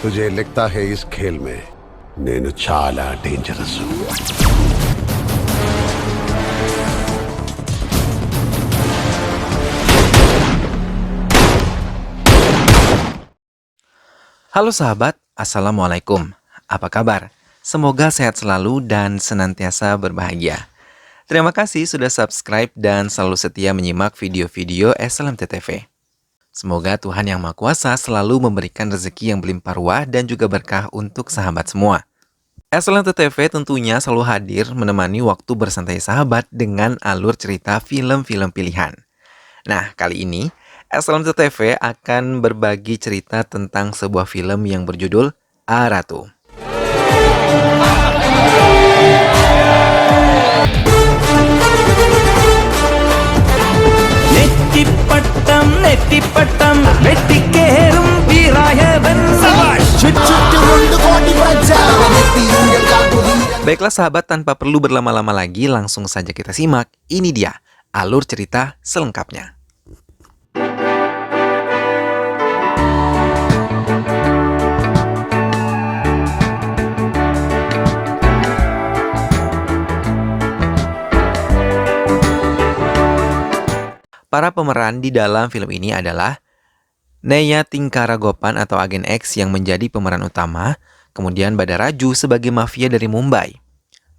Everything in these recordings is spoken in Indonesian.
तुझे लिखता है इस खेल में నేను చాలా dangerous. Halo sahabat, Assalamualaikum. Apa kabar? Semoga sehat selalu dan senantiasa berbahagia. Terima kasih sudah subscribe dan selalu setia menyimak video-video SLMT-TV. Semoga Tuhan Yang Maha Kuasa selalu memberikan rezeki yang berlimpah ruah dan juga berkah untuk sahabat semua. SLMT-TV tentunya selalu hadir menemani waktu bersantai sahabat dengan alur cerita film-film pilihan. Nah, kali ini SLMT-TV akan berbagi cerita tentang sebuah film yang berjudul Aratu. നെറ്റിപ്പട്ടം വെട്ടിക്കേറും വീരായവൻ Baiklah sahabat, tanpa perlu berlama-lama lagi, langsung saja kita simak. Ini dia alur cerita selengkapnya. Para pemeran di dalam film ini adalah Neya Tingkaragopan atau Agen X yang menjadi pemeran utama, kemudian Badaraju sebagai mafia dari Mumbai.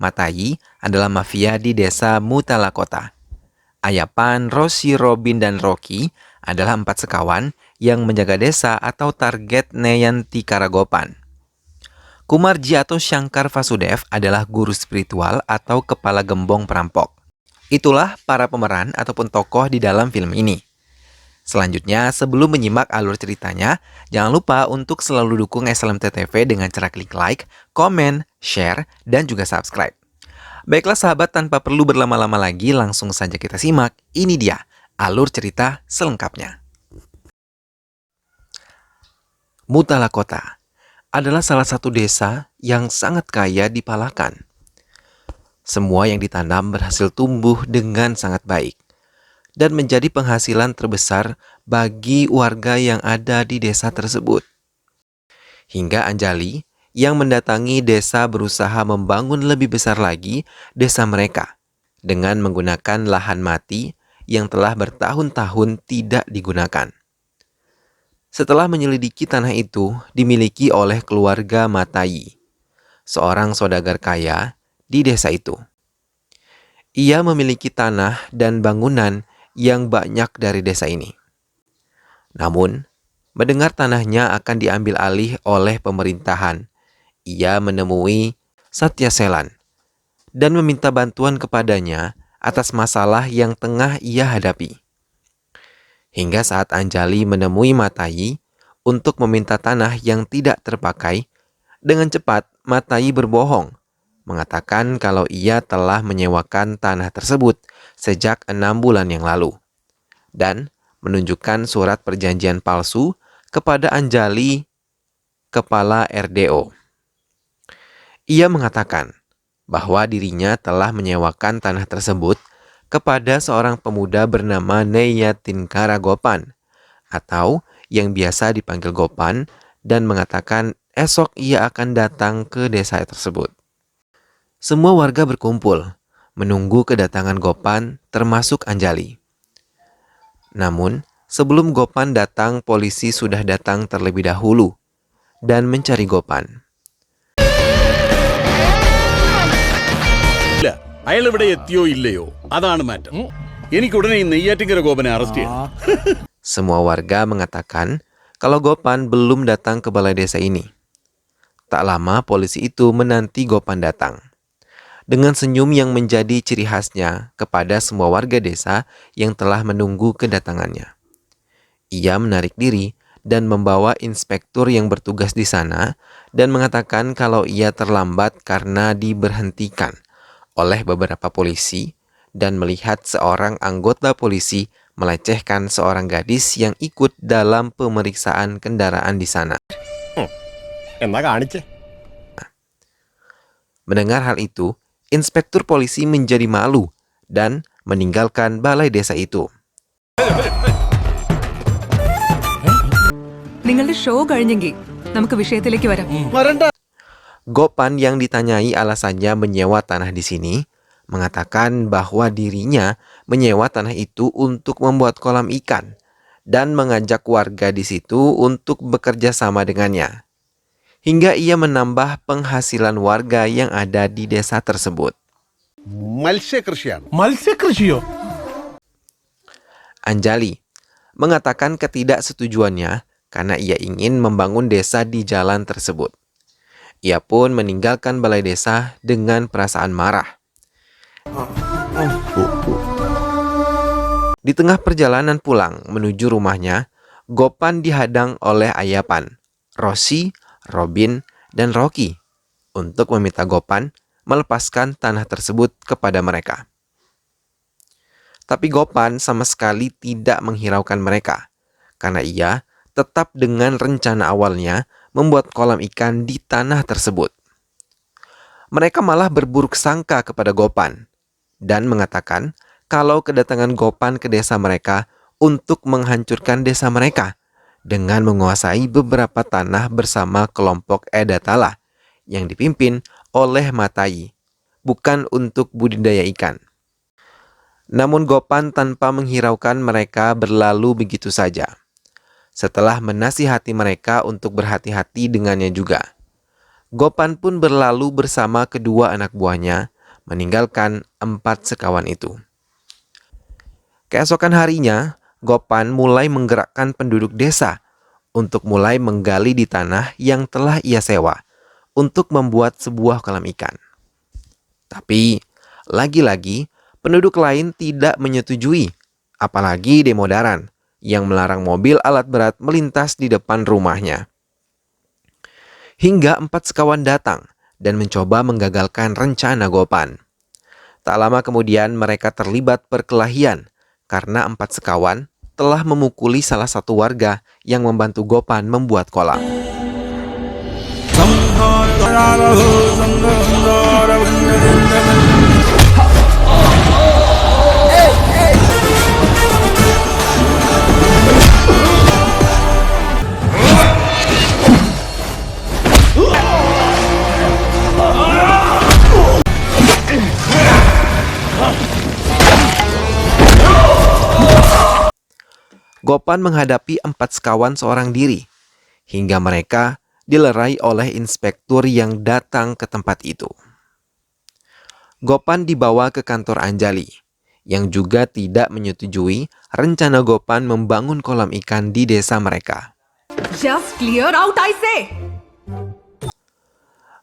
Matayi adalah mafia di desa Mutalakota. Ayapan, Rosi, Robin, dan Rocky adalah 4 sekawan yang menjaga desa atau target Neyan Tingkaragopan. Kumarji atau Shankar Vasudev adalah guru spiritual atau kepala gembong perampok. Itulah para pemeran ataupun tokoh di dalam film ini. Selanjutnya, sebelum menyimak alur ceritanya, jangan lupa untuk selalu dukung SLMT-TV dengan cara klik like, komen, share, dan juga subscribe. Baiklah sahabat, tanpa perlu berlama-lama lagi, langsung saja kita simak. Ini dia alur cerita selengkapnya. Mutalakota adalah salah satu desa yang sangat kaya di Palakan. Semua yang ditanam berhasil tumbuh dengan sangat baik dan menjadi penghasilan terbesar bagi warga yang ada di desa tersebut. Hingga Anjali yang mendatangi desa berusaha membangun lebih besar lagi desa mereka dengan menggunakan lahan mati yang telah bertahun-tahun tidak digunakan. Setelah menyelidiki tanah itu dimiliki oleh keluarga Matayi, seorang saudagar kaya di desa itu. Ia memiliki tanah dan bangunan yang banyak dari desa ini. Namun, mendengar tanahnya akan diambil alih oleh pemerintahan, ia menemui Satya Selan dan meminta bantuan kepadanya atas masalah yang tengah ia hadapi. Hingga saat Anjali menemui Matayi untuk meminta tanah yang tidak terpakai, dengan cepat Matayi berbohong, mengatakan kalau ia telah menyewakan tanah tersebut sejak 6 bulan yang lalu dan menunjukkan surat perjanjian palsu kepada Anjali, kepala RDO. Ia mengatakan bahwa dirinya telah menyewakan tanah tersebut kepada seorang pemuda bernama Neya Tingkaragopan atau yang biasa dipanggil Gopan, dan mengatakan esok ia akan datang ke desa tersebut. Semua warga berkumpul, menunggu kedatangan Gopan termasuk Anjali. Namun, sebelum Gopan datang, polisi sudah datang terlebih dahulu dan mencari Gopan. അയാൾ ഇവിടെ എത്തിയോ ഇല്ലയോ അതാണ് മാറ്റം. എനിക്ക് ഉടനെ ഈ നെയ്യാറ്റിൻകര ഗോപനെ അറസ്റ്റ് ചെയ്യണം. Semua warga mengatakan kalau Gopan belum datang ke balai desa ini. Tak lama polisi itu menanti Gopan datang. Dengan senyum yang menjadi ciri khasnya kepada semua warga desa yang telah menunggu kedatangannya. Ia menarik diri dan membawa inspektur yang bertugas di sana dan mengatakan kalau ia terlambat karena diberhentikan oleh beberapa polisi dan melihat seorang anggota polisi melecehkan seorang gadis yang ikut dalam pemeriksaan kendaraan di sana. Mendengar hal itu, inspektur polisi menjadi malu dan meninggalkan balai desa itu. നിങ്ങളുടെ ഷോ കഴിഞ്ഞെങ്കിൽ നമുക്ക് വിഷയത്തിലേക്ക് വരാം. Gopan yang ditanyai alasannya menyewa tanah di sini mengatakan bahwa dirinya menyewa tanah itu untuk membuat kolam ikan dan mengajak warga di situ untuk bekerja sama dengannya. Hingga ia menambah penghasilan warga yang ada di desa tersebut. മത്സ്യകൃഷിയാണ്. മത്സ്യകൃഷിയോ? Anjali mengatakan ketidaksetujuannya karena ia ingin membangun desa di jalan tersebut. Ia pun meninggalkan balai desa dengan perasaan marah. Di tengah perjalanan pulang menuju rumahnya, Gopan dihadang oleh Ayapan, Rosi, Robin, dan Rocky untuk meminta Gopan melepaskan tanah tersebut kepada mereka. Tapi Gopan sama sekali tidak menghiraukan mereka, karena ia tetap dengan rencana awalnya membuat kolam ikan di tanah tersebut. Mereka malah berburuk sangka kepada Gopan dan mengatakan kalau kedatangan Gopan ke desa mereka untuk menghancurkan desa mereka dengan menguasai beberapa tanah bersama kelompok Edatala yang dipimpin oleh Matai, bukan untuk budidaya ikan. Namun Gopan tanpa menghiraukan mereka berlalu begitu saja. Setelah menasihati mereka untuk berhati-hati dengannya juga, Gopan pun berlalu bersama kedua anak buahnya, meninggalkan 4 sekawan itu. Keesokan harinya, Gopan mulai menggerakkan penduduk desa untuk mulai menggali di tanah yang telah ia sewa untuk membuat sebuah kolam ikan. Tapi, lagi-lagi, penduduk lain tidak menyetujui, apalagi Demodaran, yang melarang mobil alat berat melintas di depan rumahnya. Hingga 4 sekawan datang dan mencoba menggagalkan rencana Gopan. Tak lama kemudian mereka terlibat perkelahian karena 4 sekawan telah memukuli salah satu warga yang membantu Gopan membuat kolam. Gopan menghadapi 4 sekawan seorang diri, hingga mereka dilerai oleh inspektur yang datang ke tempat itu. Gopan dibawa ke kantor Anjali, yang juga tidak menyetujui rencana Gopan membangun kolam ikan di desa mereka. Just clear out, I say.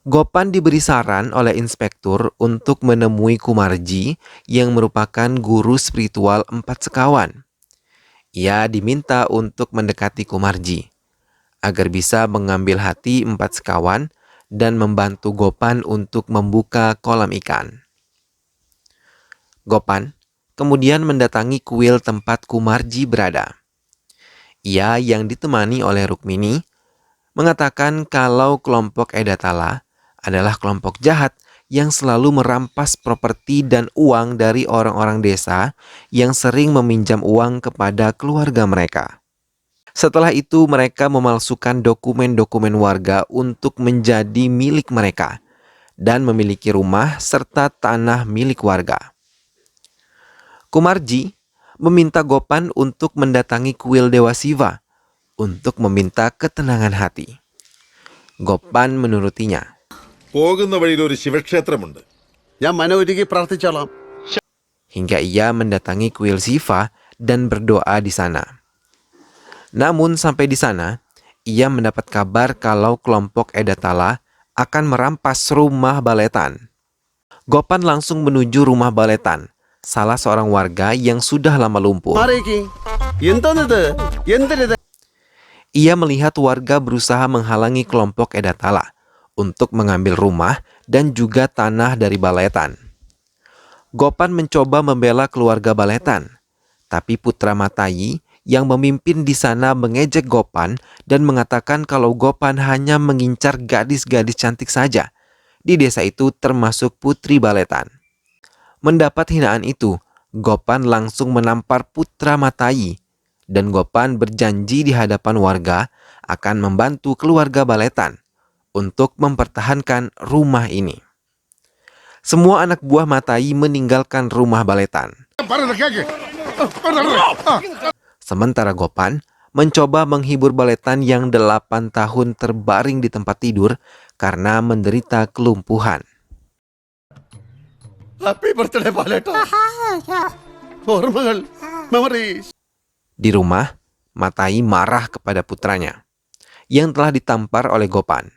Gopan diberi saran oleh inspektur untuk menemui Kumarji yang merupakan guru spiritual 4 sekawan. Ia diminta untuk mendekati Kumarji agar bisa mengambil hati 4 sekawan dan membantu Gopan untuk membuka kolam ikan. Gopan kemudian mendatangi kuil tempat Kumarji berada. Ia yang ditemani oleh Rukmini mengatakan kalau kelompok Edatala adalah kelompok jahat yang selalu merampas properti dan uang dari orang-orang desa yang sering meminjam uang kepada keluarga mereka. Setelah itu mereka memalsukan dokumen-dokumen warga untuk menjadi milik mereka dan memiliki rumah serta tanah milik warga. Kumarji meminta Gopan untuk mendatangi kuil Dewa Siva untuk meminta ketenangan hati. Gopan menurutinya. പോകുന്ന വഴിയിൽ ഒരു ശിവക്ഷേത്രമുണ്ട്. ഞാൻ മനോരുകി പ്രാർത്ഥിച്ചോളാം. Hingga ia mendatangi kuil Siva dan berdoa di sana. Namun sampai di sana, ia mendapat kabar kalau kelompok Edatala akan merampas rumah Baletan. Gopan langsung menuju rumah Baletan, salah seorang warga yang sudah lama lumpuh. Ia melihat warga berusaha menghalangi kelompok Edatala untuk mengambil rumah dan juga tanah dari Baletan. Gopan mencoba membela keluarga Baletan, tapi Putra Matayi yang memimpin di sana mengejek Gopan dan mengatakan kalau Gopan hanya mengincar gadis-gadis cantik saja di desa itu termasuk Putri Baletan. Mendapat hinaan itu, Gopan langsung menampar Putra Matayi dan Gopan berjanji di hadapan warga akan membantu keluarga Baletan untuk mempertahankan rumah ini. Semua anak buah Matai meninggalkan rumah Baletan. Sementara Gopan mencoba menghibur Baletan yang 8 tahun terbaring di tempat tidur karena menderita kelumpuhan. Happy birthday, Paleta. Hormonal memories. Di rumah, Matai marah kepada putranya yang telah ditampar oleh Gopan.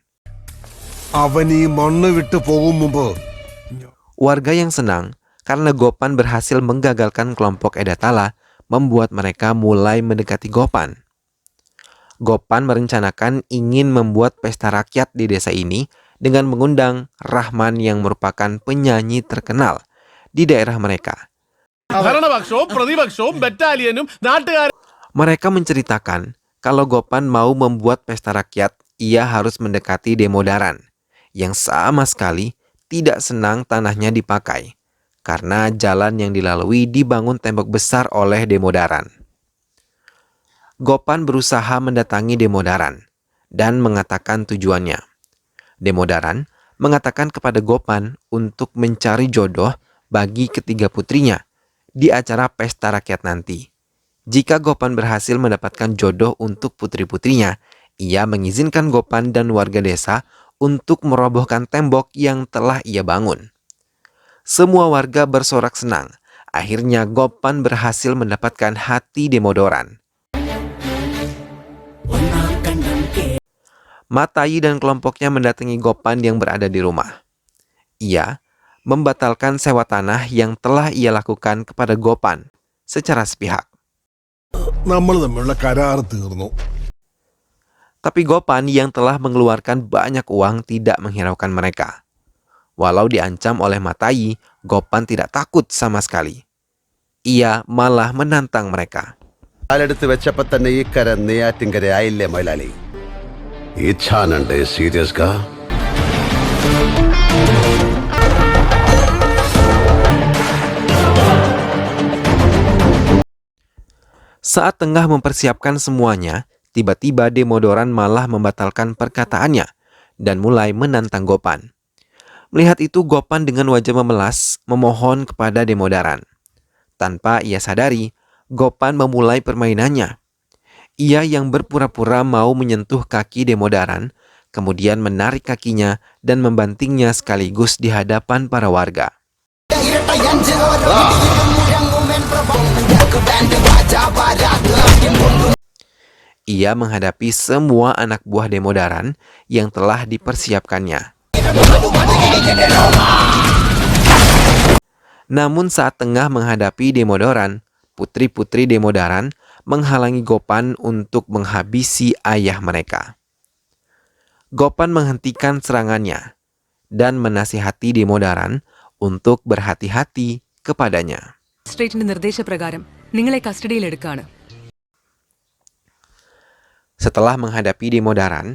Warga yang senang karena Gopan berhasil menggagalkan kelompok Edatala membuat mereka mulai mendekati Gopan. Gopan merencanakan ingin membuat pesta rakyat di desa ini dengan mengundang Rahman yang merupakan penyanyi terkenal di daerah mereka. Mereka menceritakan kalau Gopan mau membuat pesta rakyat, ia harus mendekati Demodaran yang sama sekali tidak senang tanahnya dipakai karena jalan yang dilalui dibangun tembok besar oleh Demodaran. Gopan berusaha mendatangi Demodaran dan mengatakan tujuannya. Demodaran mengatakan kepada Gopan untuk mencari jodoh bagi ketiga putrinya di acara pesta rakyat nanti. Jika Gopan berhasil mendapatkan jodoh untuk putri-putrinya, ia mengizinkan Gopan dan warga desa untuk merobohkan tembok yang telah ia bangun. Semua warga bersorak senang. Akhirnya Gopan berhasil mendapatkan hati Demodaran. Matai dan kelompoknya mendatangi Gopan yang berada di rumah. Ia membatalkan sewa tanah yang telah ia lakukan kepada Gopan secara sepihak. Tapi Gopan yang telah mengeluarkan banyak uang tidak menghiraukan mereka. Walau diancam oleh Matai, Gopan tidak takut sama sekali. Ia malah menantang mereka. കാലെടുത്ത് വെച്ചപ്പോ തന്നെ ഈ കര നെയ്യാറ്റിൻകര ആയില്ലേ മൈലാളി ഇച്ഛാനുണ്ട് സീരിയസ് കാ Saat tengah mempersiapkan semuanya, tiba-tiba Demodaran malah membatalkan perkataannya dan mulai menantang Gopan. Melihat itu, Gopan dengan wajah memelas memohon kepada Demodaran. Tanpa ia sadari, Gopan memulai permainannya. Ia yang berpura-pura mau menyentuh kaki Demodaran, kemudian menarik kakinya dan membantingnya sekaligus di hadapan para warga. Ia menghadapi semua anak buah Demodaran yang telah dipersiapkannya. Namun saat tengah menghadapi Demodaran, putri-putri Demodaran menghalangi Gopan untuk menghabisi ayah mereka. Gopan menghentikan serangannya dan menasihati Demodaran untuk berhati-hati kepadanya. മജിസ്ട്രേറ്റിന്റെ നിർദ്ദേശപ്രകാരം നിങ്ങളെ കസ്റ്റഡിയിൽ എടുക്കാണ്. Setelah menghadapi Demodaran,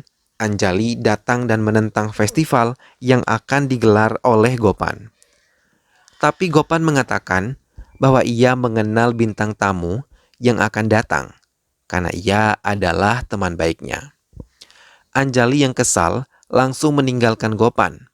Anjali datang dan menentang festival yang akan digelar oleh Gopan. Tapi Gopan mengatakan bahwa ia mengenal bintang tamu yang akan datang karena ia adalah teman baiknya. Anjali yang kesal langsung meninggalkan Gopan.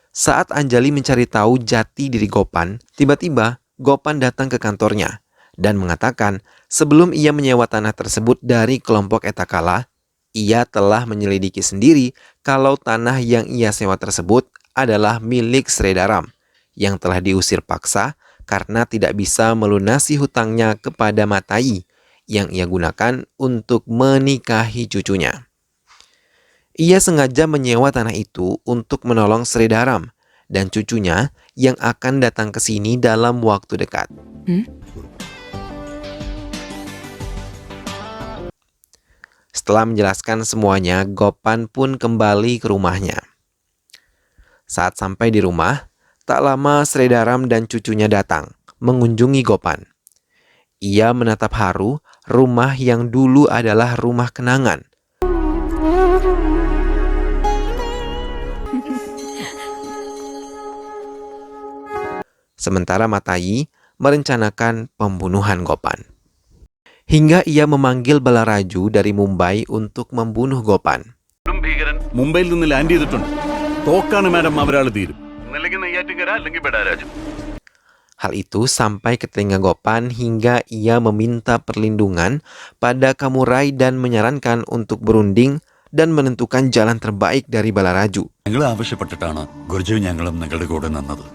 Saat Anjali mencari tahu jati diri Gopan, tiba-tiba Gopan datang ke kantornya dan mengatakan sebelum ia menyewa tanah tersebut dari kelompok Etakala, ia telah menyelidiki sendiri kalau tanah yang ia sewa tersebut adalah milik Sredaram yang telah diusir paksa karena tidak bisa melunasi hutangnya kepada Matai yang ia gunakan untuk menikahi cucunya. Ia sengaja menyewa tanah itu untuk menolong Sredaram dan cucunya yang akan datang ke sini dalam waktu dekat. Setelah menjelaskan semuanya, Gopan pun kembali ke rumahnya. Saat sampai di rumah, tak lama Sredaram dan cucunya datang mengunjungi Gopan. Ia menatap haru rumah yang dulu adalah rumah kenangan. Sementara Matai merencanakan pembunuhan Gopan. hingga ia memanggil Balaraju dari Mumbai untuk membunuh Gopan. ഭീകരൻ മുംബൈയിൽ നിന്ന് ലാൻഡ് ചെയ്തിട്ടുണ്ട്. തോക്കാണ് മാഡം അവരാൾ തീരും. ഒന്നല്ലെങ്കിൽ നെയ്യാറ്റിൻകര അല്ലെങ്കിൽ ബഡാരാജു. Hal itu sampai ke telinga Gopan hingga ia meminta perlindungan pada Kamurai dan menyarankan untuk berunding dan menentukan jalan terbaik dari Balaraju. ഞങ്ങൾ ആവശ്യപ്പെട്ടിട്ടാണ് ഗുരുജു ഞങ്ങളും നിങ്ങളുടെ കൂടെ നിന്നത്.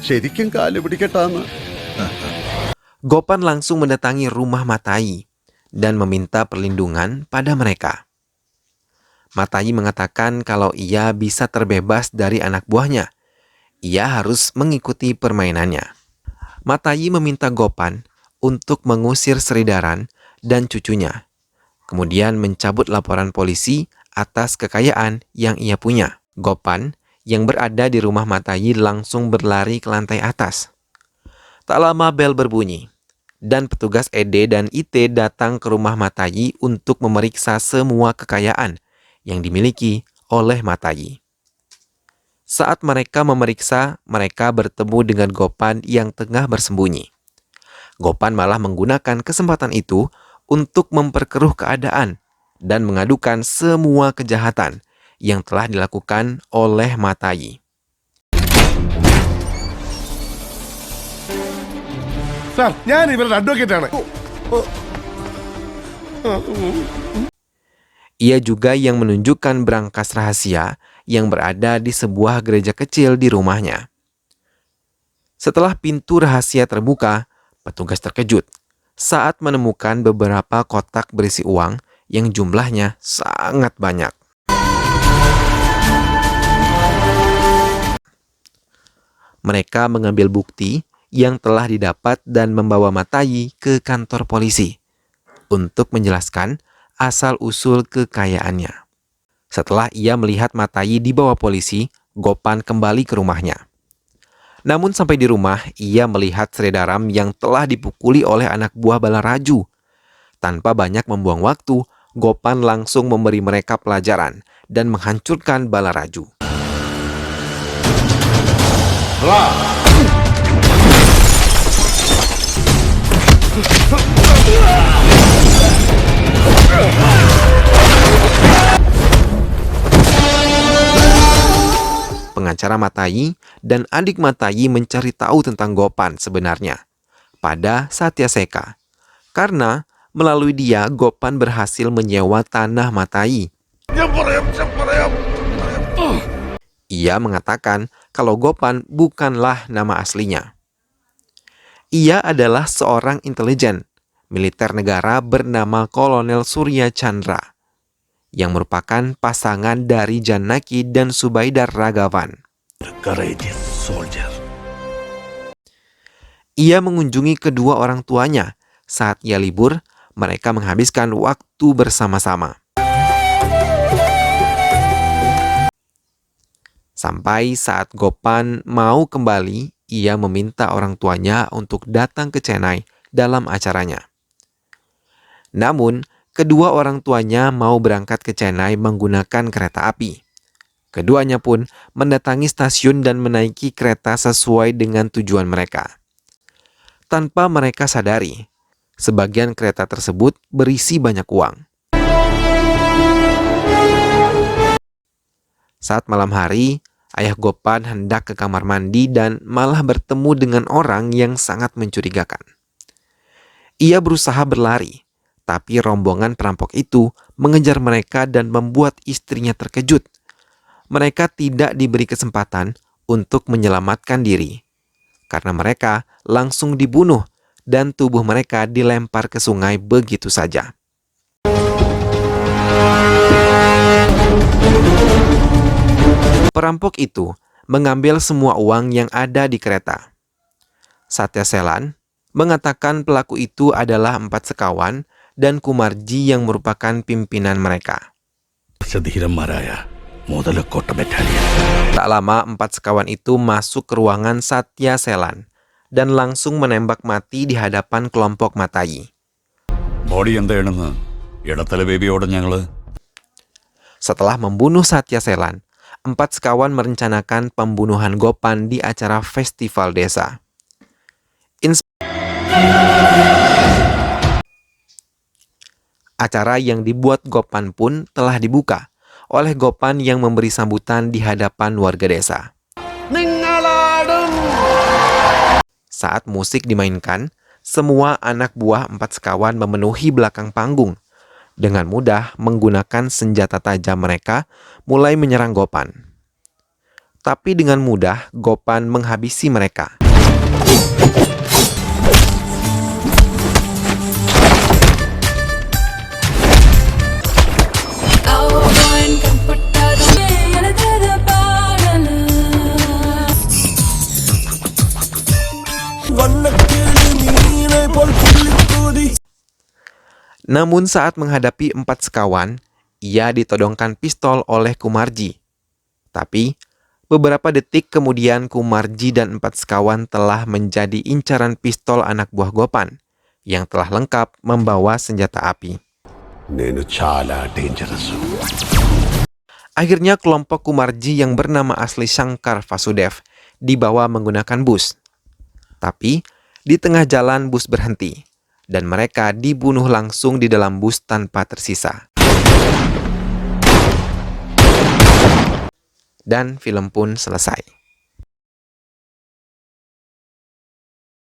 ശരിക്കും കാല് പിടിക്കട്ടാന്ന്. Gopan langsung mendatangi rumah Matai dan meminta perlindungan pada mereka. Matai mengatakan kalau ia bisa terbebas dari anak buahnya. Ia harus mengikuti permainannya. Matai meminta Gopan untuk mengusir Sridaran dan cucunya. Kemudian mencabut laporan polisi atas kekayaan yang ia punya. Gopan yang berada di rumah Matai langsung berlari ke lantai atas. Tak lama bel berbunyi, dan petugas ED dan IT datang ke rumah Matai untuk memeriksa semua kekayaan yang dimiliki oleh Matai. Saat mereka memeriksa, mereka bertemu dengan Gopan yang tengah bersembunyi. Gopan malah menggunakan kesempatan itu untuk memperkeruh keadaan dan mengadukan semua kejahatan yang telah dilakukan oleh Matai. Sir ഞാൻ ഇവരുടെ അഡ്വക്കേറ്റ് ആണ്. Ia juga yang menunjukkan brankas rahasia yang berada di sebuah gereja kecil di rumahnya. Setelah pintu rahasia terbuka, petugas terkejut saat menemukan beberapa kotak berisi uang yang jumlahnya sangat banyak. Mereka mengambil bukti yang telah didapat dan membawa Matai ke kantor polisi untuk menjelaskan asal-usul kekayaannya. Setelah ia melihat Matai dibawa polisi, Gopan kembali ke rumahnya. Namun sampai di rumah, ia melihat Sridaram yang telah dipukuli oleh anak buah Balaraju. Tanpa banyak membuang waktu, Gopan langsung memberi mereka pelajaran dan menghancurkan Balaraju. Pengacara Matai dan adik Matai mencari tahu tentang Gopan sebenarnya pada Satyaseka. Karena melalui dia Gopan berhasil menyewa tanah Matai. Ia mengatakan kalau Gopan bukanlah nama aslinya. Ia adalah seorang intelijen militer negara bernama Kolonel Surya Chandra yang merupakan pasangan dari Janaki dan Subaidar Ragavan. Ia mengunjungi kedua orang tuanya saat ia libur. Mereka menghabiskan waktu bersama-sama. Sampai saat Gopan mau kembali, ia meminta orang tuanya untuk datang ke Chennai dalam acaranya. Namun, kedua orang tuanya mau berangkat ke Chennai menggunakan kereta api. Keduanya pun mendatangi stasiun dan menaiki kereta sesuai dengan tujuan mereka. Tanpa mereka sadari, sebagian kereta tersebut berisi banyak uang. Saat malam hari, ayah Gopan hendak ke kamar mandi dan malah bertemu dengan orang yang sangat mencurigakan. Ia berusaha berlari, tapi rombongan perampok itu mengejar mereka dan membuat istrinya terkejut. Mereka tidak diberi kesempatan untuk menyelamatkan diri, karena mereka langsung dibunuh dan tubuh mereka dilempar ke sungai begitu saja. Perampok itu mengambil semua uang yang ada di kereta. Satyaselan mengatakan pelaku itu adalah 4 sekawan dan Kumarji yang merupakan pimpinan mereka. Tak lama 4 sekawan itu masuk ke ruangan Satyaselan dan langsung menembak mati di hadapan kelompok Matai. Setelah membunuh Satyaselan, 4 sekawan merencanakan pembunuhan Gopan di acara festival desa. Acara yang dibuat Gopan pun telah dibuka oleh Gopan yang memberi sambutan di hadapan warga desa. Saat musik dimainkan, semua anak buah 4 sekawan memenuhi belakang panggung. Dengan mudah menggunakan senjata tajam mereka mulai menyerang Gopan. Tapi dengan mudah Gopan menghabisi mereka. Namun saat menghadapi 4 sekawan, ia ditodongkan pistol oleh Kumarji. Tapi, beberapa detik kemudian Kumarji dan 4 sekawan telah menjadi incaran pistol anak buah Gopan, yang telah lengkap membawa senjata api. నేను చాలా dangerous. Akhirnya kelompok Kumarji yang bernama asli Shankar Vasudev dibawa menggunakan bus. Tapi, di tengah jalan bus berhenti, dan mereka dibunuh langsung di dalam bus tanpa tersisa. Dan film pun selesai.